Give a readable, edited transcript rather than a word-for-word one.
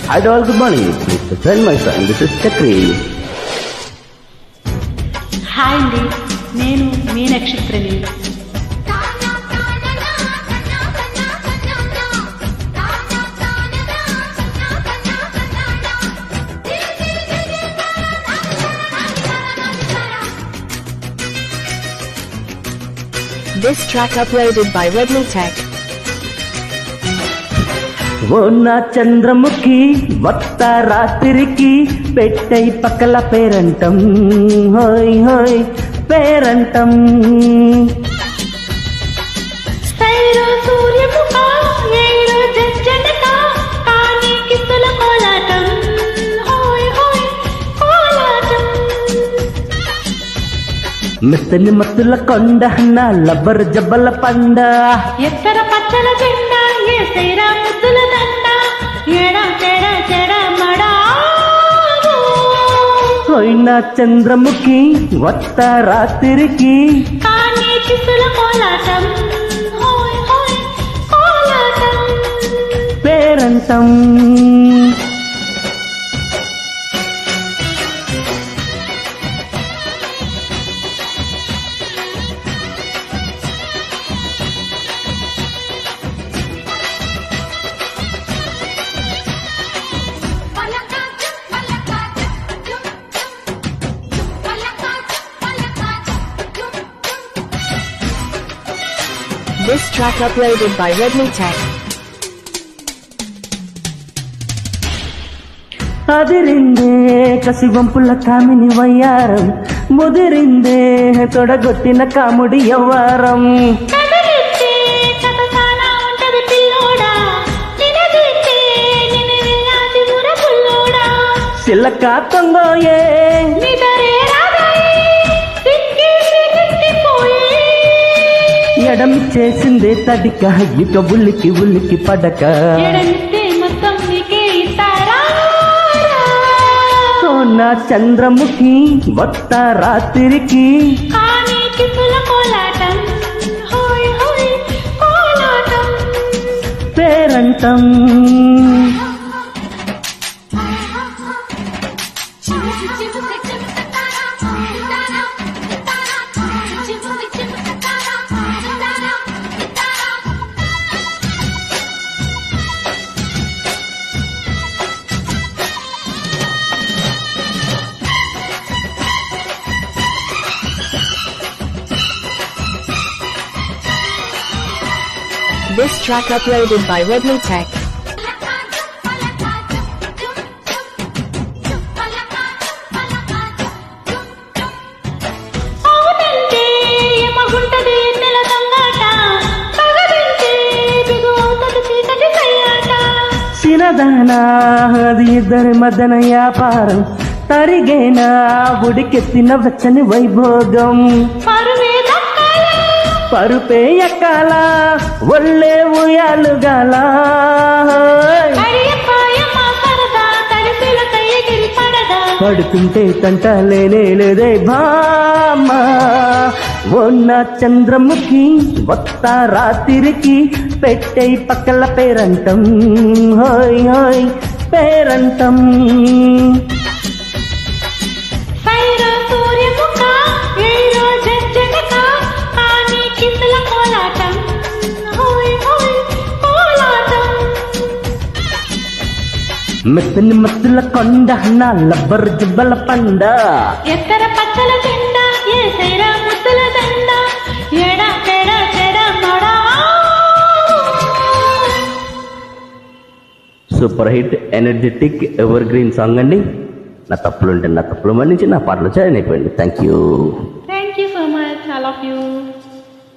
Hi all, good morning. Please friend, my son. This is Chakri. Hi అండి, నేను మీ నక్షత్రని. This track uploaded by Redmi Tech. ఓ నా చంద్రముఖి వత్త రాత్రికి పెట్టై పక్కల పేరంటం హోయ్ హోయ్ పేరంటం. సైరో సూర్యముఖ ఏరో జంజనక కాని కిసుల కోలాటం హోయ్ హోయ్ కోలాటం. మిస్తని మత్తుల కొండ నా లబ్బర్ జబ్బల పండ ఎత్తర పచ్చల జెండా ఏ సైరా ముద్దుల దండ ఏడా చెడా చెడా మడా. ఓయ్ నా చంద్రముఖి వత్త రాత్రికి కాని కిసుల కోలాటం హోయ్ హోయ్ కోలాటం. పేరంటం. This track uploaded by Redmi Tech. అదిరిందే కసివంపుల కామిని వయ్యారం ముదిరిందే తొడగొట్టిన కాముడి యవ్వారం. కదలిస్తే కథసానా ఉంటది పిల్లోడా నినదిస్తే నిన్ను విన్నాది మురపుల్లోడా. సిల్లక తొంగోయే నిదరే రాదాయి సిక్కి సిరిట్టిపోయే. ఎడం చేసిందే తడిక ఇక ఉల్లికి ఉల్లికి పడక. ఎడమిస్తే మొత్తం నీకే ఇస్తారా. ఓ నా చంద్రముఖి వత్త రాత్రికి కానీ కిసుల కోలాటం హోయ్ హోయ్ కోలాటం. పేరంటం. This track uploaded by Redmi Tech. అవునంటే ఏమగుంటది ఎన్నెల దొంగాట పగదంటే బిగు అవుతది చీకటి సయ్యాట. సినదానా అది ఇద్దరి మదన వ్యాపారం తరిగేనా ఉడికెత్తిన వచ్చని వైభోగం. పరువే దక్కాల పరుపే ఎక్కాల ఒళ్ళే ఉయ్యాలుగాల. అడియపాయ మా సరదా తడిపిల కయ్యగిరి పడదా. పడుతుంటే తంట లేదే భామ. ఓ నా చంద్రముఖి వత్త రాత్రికి పెట్టై పక్కల పేరంటం హోయ్ హోయ్ పేరంటం. సైరో సూర్యముఖ ఏరో జంజనక కానీ కిసుల కోలాటం హోయ్ హోయ్ కోలాటం. మెత్తని మత్తుల కొండ నా లబ్బర్ జబ్బల పండ ఎత్తర పచ్చల జెండా ఏ సైరా ముద్దుల దండ ఎడా చెడా చెడా మడా. Super hit energetic ever green song అండి. నా తప్పులుంటే నా తప్పులు మన్నించి నా పాటలు చదివిపోయింది. Thank you.